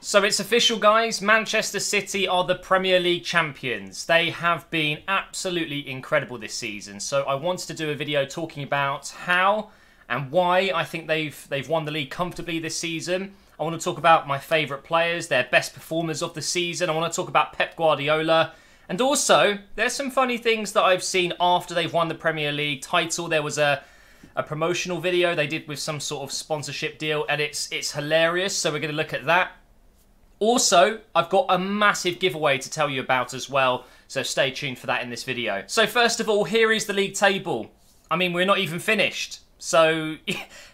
So it's official, guys. Manchester City are the Premier League champions. They have been absolutely incredible this season. So I wanted to do a video talking about how and why I think they've won the league comfortably this season. I want to talk about my favourite players, their best performers of the season. I want to talk about Pep Guardiola. And also, there's some funny things that I've seen after they've won the Premier League title. There was a promotional video they did with some sort of sponsorship deal, and it's hilarious. So we're going to look at that. Also, I've got a massive giveaway to tell you about as well, so stay tuned for that in this video. So first of all, here is the league table. I mean, we're not even finished. So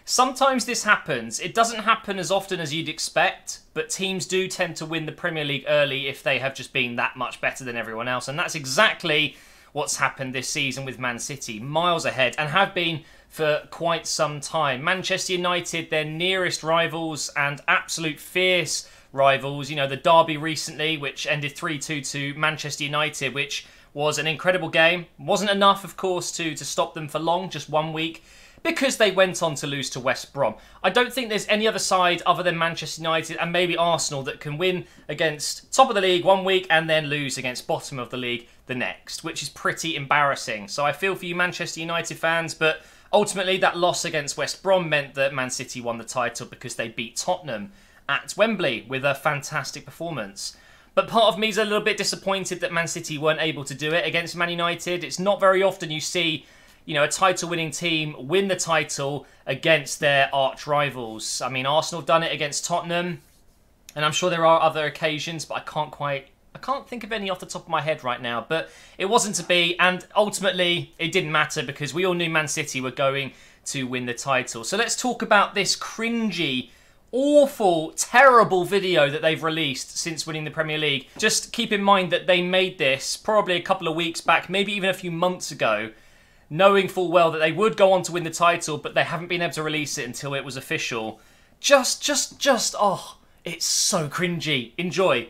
sometimes this happens. It doesn't happen as often as you'd expect, but teams do tend to win the Premier League early if they have just been that much better than everyone else. And that's exactly what's happened this season with Man City. Miles ahead, and have been for quite some time. Manchester United, their nearest rivals and absolute fierce rivals. You know, the derby recently, which ended 3-2 to Manchester United, which was an incredible game. Wasn't enough, of course, to stop them for long, just 1 week, because they went on to lose to West Brom. I don't think there's any other side other than Manchester United and maybe Arsenal that can win against top of the league 1 week and then lose against bottom of the league the next, which is pretty embarrassing. So I feel for you Manchester United fans, but ultimately that loss against West Brom meant that Man City won the title because they beat Tottenham at Wembley with a fantastic performance. But part of me is a little bit disappointed that Man City weren't able to do it against Man United. It's not very often you see, you know, a title-winning team win the title against their arch rivals. I mean, Arsenal have done it against Tottenham, and I'm sure there are other occasions, but I can't think of any off the top of my head right now. But it wasn't to be, and ultimately it didn't matter because we all knew Man City were going to win the title. So let's talk about this cringy, awful, terrible video that they've released since winning the Premier League. Just keep in mind that they made this probably a couple of weeks back, maybe even a few months ago, knowing full well that they would go on to win the title, but they haven't been able to release it until it was official. Oh, it's so cringy. Enjoy.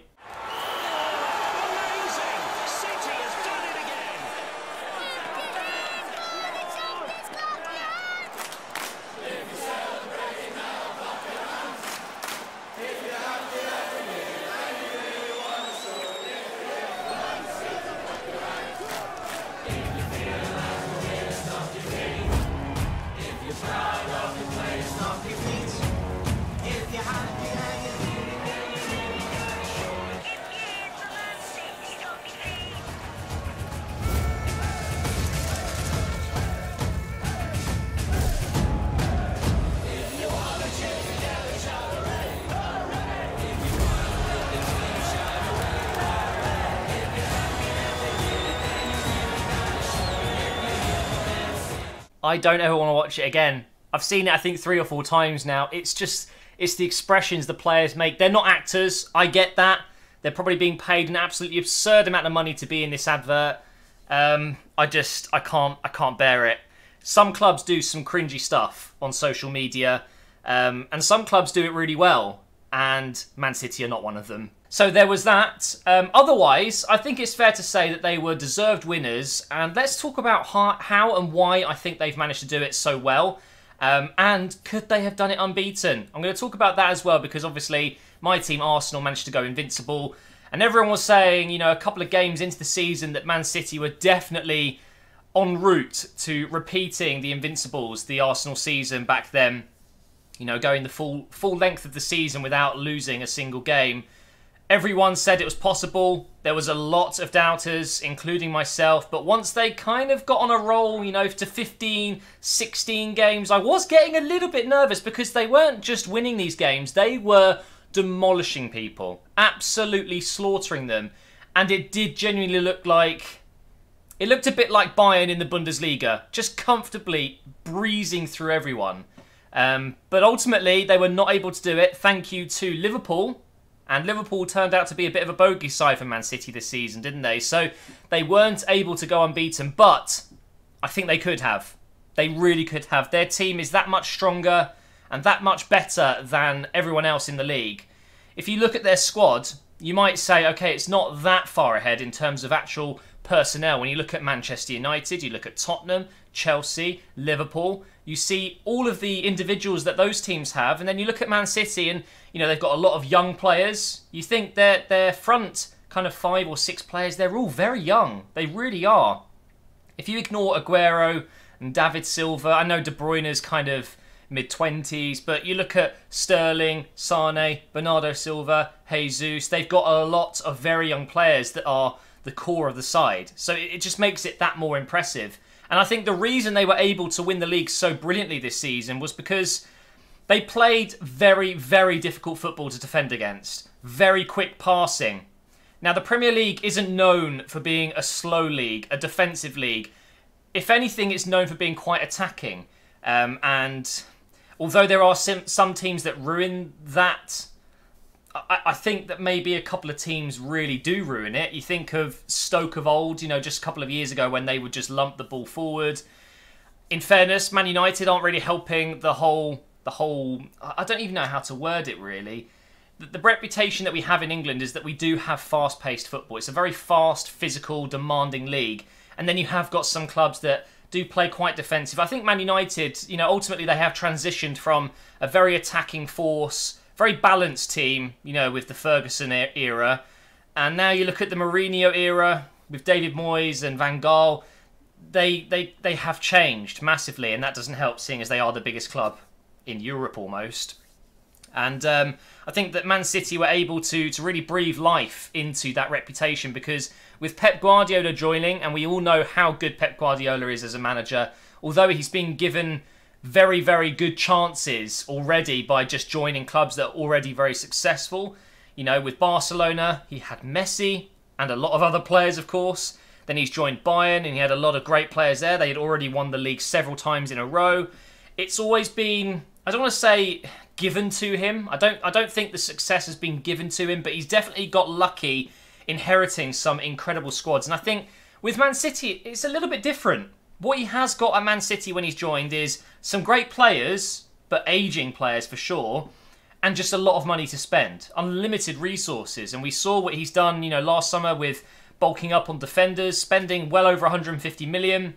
I don't ever want to watch it again. I've seen it, I think, 3 or 4 times now. It's the expressions the players make. They're not actors. I get that. They're probably being paid an absolutely absurd amount of money to be in this advert. I can't bear it. Some clubs do some cringy stuff on social media, and some clubs do it really well, and Man City are not one of them. So there was that. Otherwise, I think it's fair to say that they were deserved winners. And let's talk about how and why I think they've managed to do it so well. And could they have done it unbeaten? I'm going to talk about that as well, because obviously my team, Arsenal, managed to go invincible. And everyone was saying, you know, a couple of games into the season that Man City were definitely en route to repeating the Invincibles, the Arsenal season back then. You know, going the full length of the season without losing a single game. Everyone said it was possible. There was a lot of doubters, including myself. But once they kind of got on a roll, you know, to 15, 16 games, I was getting a little bit nervous because they weren't just winning these games. They were demolishing people, absolutely slaughtering them. And it did genuinely look like... It looked a bit like Bayern in the Bundesliga, just comfortably breezing through everyone. But ultimately, they were not able to do it. Thank you to Liverpool. And Liverpool turned out to be a bit of a bogey side for Man City this season, didn't they? So they weren't able to go unbeaten, but I think they could have. They really could have. Their team is that much stronger and that much better than everyone else in the league. If you look at their squad, you might say, okay, it's not that far ahead in terms of actual personnel. When you look at Manchester United, you look at Tottenham, Chelsea, Liverpool, you see all of the individuals that those teams have, and then you look at Man City and, you know, they've got a lot of young players. You think their front kind of 5 or 6 players, they're all very young. They really are. If you ignore Aguero and David Silva, I know De Bruyne is kind of mid-20s, but you look at Sterling, Sane, Bernardo Silva, Jesus, they've got a lot of very young players that are the core of the side. So it just makes it that more impressive. And I think the reason they were able to win the league so brilliantly this season was because they played very, very difficult football to defend against. Very quick passing. Now, the Premier League isn't known for being a slow league, a defensive league. If anything, it's known for being quite attacking. And although there are some teams that ruin that, I think that maybe a couple of teams really do ruin it. You think of Stoke of old, you know, just a couple of years ago when they would just lump the ball forward. In fairness, Man United aren't really helping the whole, I don't even know how to word it really. The reputation that we have in England is that we do have fast-paced football. It's a very fast, physical, demanding league. And then you have got some clubs that do play quite defensive. I think Man United, you know, ultimately they have transitioned from a very attacking force, very balanced team, you know, with the Ferguson era. And now you look at the Mourinho era with David Moyes and Van Gaal. They have changed massively, and that doesn't help, seeing as they are the biggest club in Europe almost. And I think that Man City were able to really breathe life into that reputation, because with Pep Guardiola joining, and we all know how good Pep Guardiola is as a manager, although he's been given very, very good chances already by just joining clubs that are already very successful. You know, with Barcelona, he had Messi and a lot of other players, of course. Then he's joined Bayern, and he had a lot of great players there. They had already won the league several times in a row. It's always been, I don't want to say given to him. I don't think the success has been given to him, but he's definitely got lucky inheriting some incredible squads. And I think with Man City, it's a little bit different. What he has got at Man City when he's joined is some great players, but aging players for sure, and just a lot of money to spend. Unlimited resources. And we saw what he's done, you know, last summer with bulking up on defenders, spending well over 150 million.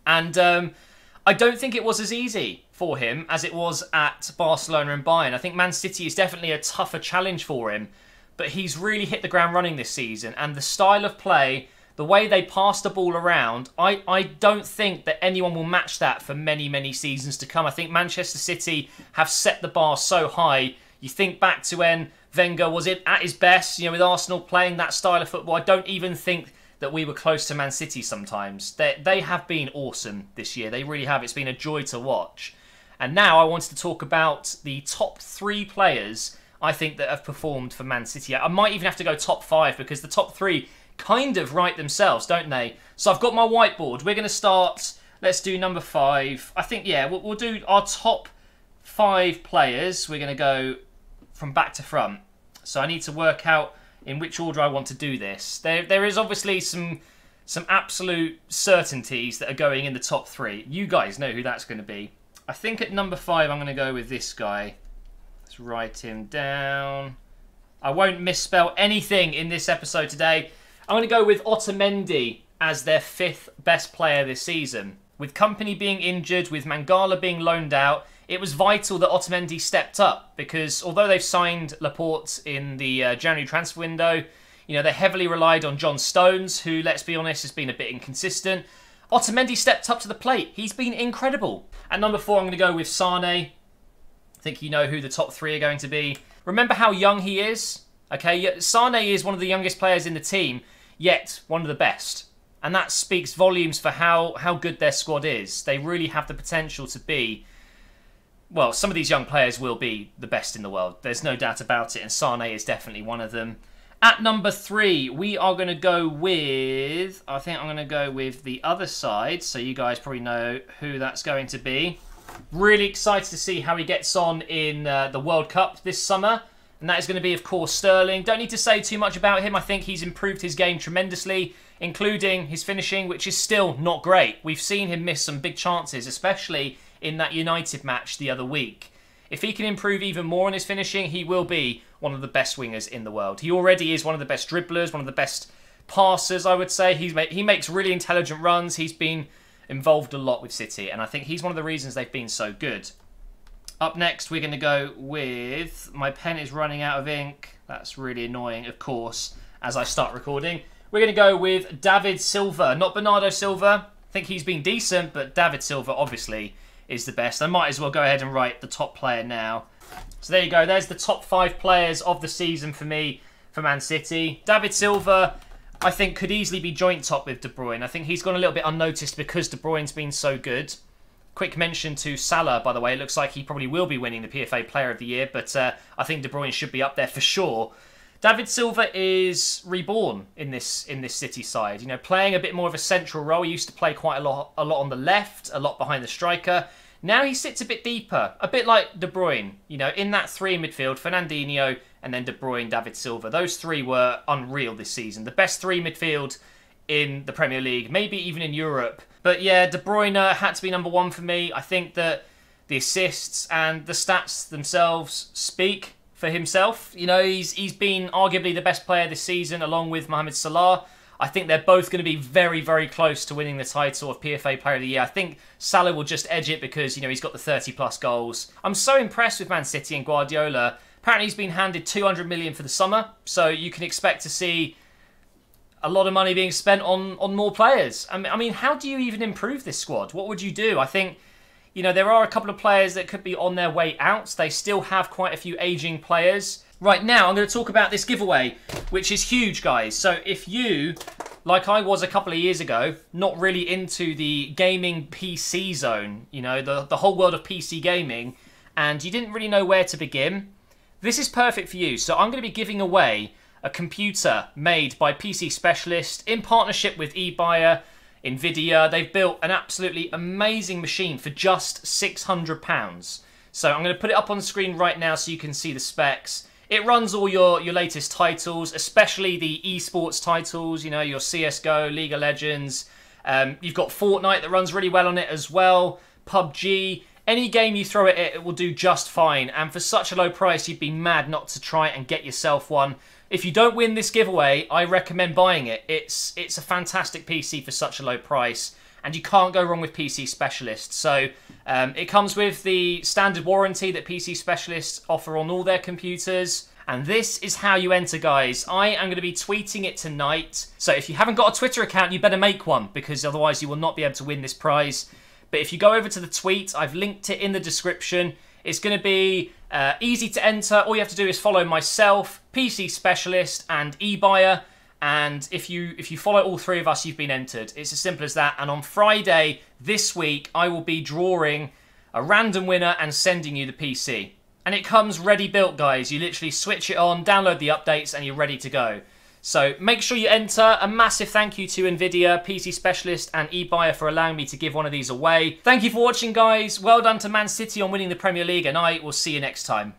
And I don't think it was as easy for him as it was at Barcelona and Bayern. I think Man City is definitely a tougher challenge for him, but he's really hit the ground running this season. And the style of play, the way they pass the ball around, I don't think that anyone will match that for many, many seasons to come. I think Manchester City have set the bar so high. You think back to when Wenger was at his best, you know, with Arsenal playing that style of football. I don't even think that we were close to Man City sometimes. They have been awesome this year. They really have. It's been a joy to watch. And now I wanted to talk about the top 3 players I think that have performed for Man City. I might even have to go top 5, because the top 3 kind of write themselves, don't they? So I've got my whiteboard. We're going to start, let's do number 5. I think, yeah, we'll do our top 5 players. We're going to go from back to front. So I need to work out in which order I want to do this. There is obviously some absolute certainties that are going in the top 3. You guys know who that's going to be. I think at number 5 I'm going to go with this guy. Let's write him down. I won't misspell anything in this episode today. I'm going to go with Otamendi as their 5th best player this season. With Kompany being injured, with Mangala being loaned out, it was vital that Otamendi stepped up, because although they've signed Laporte in the January transfer window, you know, they heavily relied on John Stones, who, let's be honest, has been a bit inconsistent. Otamendi stepped up to the plate. He's been incredible. At number 4, I'm going to go with Sane. I think you know who the top 3 are going to be. Remember how young he is? Okay, Sane is one of the youngest players in the team, yet one of the best. And that speaks volumes for how good their squad is. They really have the potential to be, well, some of these young players will be the best in the world. There's no doubt about it, and Sane is definitely one of them. At number 3, we are going to go with, I think I'm going to go with the other side, so you guys probably know who that's going to be. Really excited to see how he gets on in the World Cup this summer. And that is going to be, of course, Sterling. Don't need to say too much about him. I think he's improved his game tremendously, including his finishing, which is still not great. We've seen him miss some big chances, especially in that United match the other week. If he can improve even more on his finishing, he will be one of the best wingers in the world. He already is one of the best dribblers, one of the best passers, I would say. He makes really intelligent runs. He's been involved a lot with City, and I think he's one of the reasons they've been so good. Up next, we're going to go with... My pen is running out of ink. That's really annoying, of course, as I start recording. We're going to go with David Silva, not Bernardo Silva. I think he's been decent, but David Silva, obviously, is the best. I might as well go ahead and write the top player now. So there you go. There's the top 5 players of the season for me, for Man City. David Silva, I think, could easily be joint top with De Bruyne. I think he's gone a little bit unnoticed because De Bruyne's been so good. Quick mention to Salah, by the way. It looks like he probably will be winning the PFA Player of the Year, but I think De Bruyne should be up there for sure. David Silva is reborn in this City side. You know, playing a bit more of a central role. He used to play quite a lot on the left, a lot behind the striker. Now he sits a bit deeper, a bit like De Bruyne. You know, in that 3 midfield, Fernandinho and then De Bruyne, David Silva. Those 3 were unreal this season. The best 3 midfield in the Premier League, maybe even in Europe. But yeah, De Bruyne had to be number 1 for me. I think that the assists and the stats themselves speak for himself. You know, he's been arguably the best player this season, along with Mohamed Salah. I think they're both going to be very, very close to winning the title of PFA Player of the Year. I think Salah will just edge it because, you know, he's got the 30-plus goals. I'm so impressed with Man City and Guardiola. Apparently he's been handed 200 million for the summer, so you can expect to see a lot of money being spent on more players. I mean, how do you even improve this squad? What would you do? I think, you know, there are a couple of players that could be on their way out. They still have quite a few aging players. Right now, I'm going to talk about this giveaway, which is huge, guys. So if you, like I was a couple of years ago, not really into the gaming PC zone, you know, the whole world of PC gaming, and you didn't really know where to begin, this is perfect for you. So I'm going to be giving away a computer made by PC Specialist in partnership with eBuyer, Nvidia. They've built an absolutely amazing machine for just £600. So I'm going to put it up on the screen right now so you can see the specs. It runs all your latest titles, especially the esports titles, you know, your CSGO, League of Legends. You've got Fortnite that runs really well on it as well, PUBG. Any game you throw at it, it will do just fine. And for such a low price, you'd be mad not to try and get yourself one. If you don't win this giveaway, I recommend buying it. It's a fantastic PC for such a low price, and you can't go wrong with PC Specialist. So it comes with the standard warranty that PC Specialists offer on all their computers. And this is how you enter, guys. I am going to be tweeting it tonight. So if you haven't got a Twitter account, you better make one, because otherwise you will not be able to win this prize. But if you go over to the tweet, I've linked it in the description. It's going to be easy to enter. All you have to do is follow myself, PC Specialist, and eBuyer. And if you follow all 3 of us, you've been entered. It's as simple as that. And on Friday this week, I will be drawing a random winner and sending you the PC. And it comes ready built, guys. You literally switch it on, download the updates, and you're ready to go. So make sure you enter. A massive thank you to Nvidia, PC Specialist, and eBuyer for allowing me to give one of these away. Thank you for watching, guys. Well done to Man City on winning the Premier League, and I will see you next time.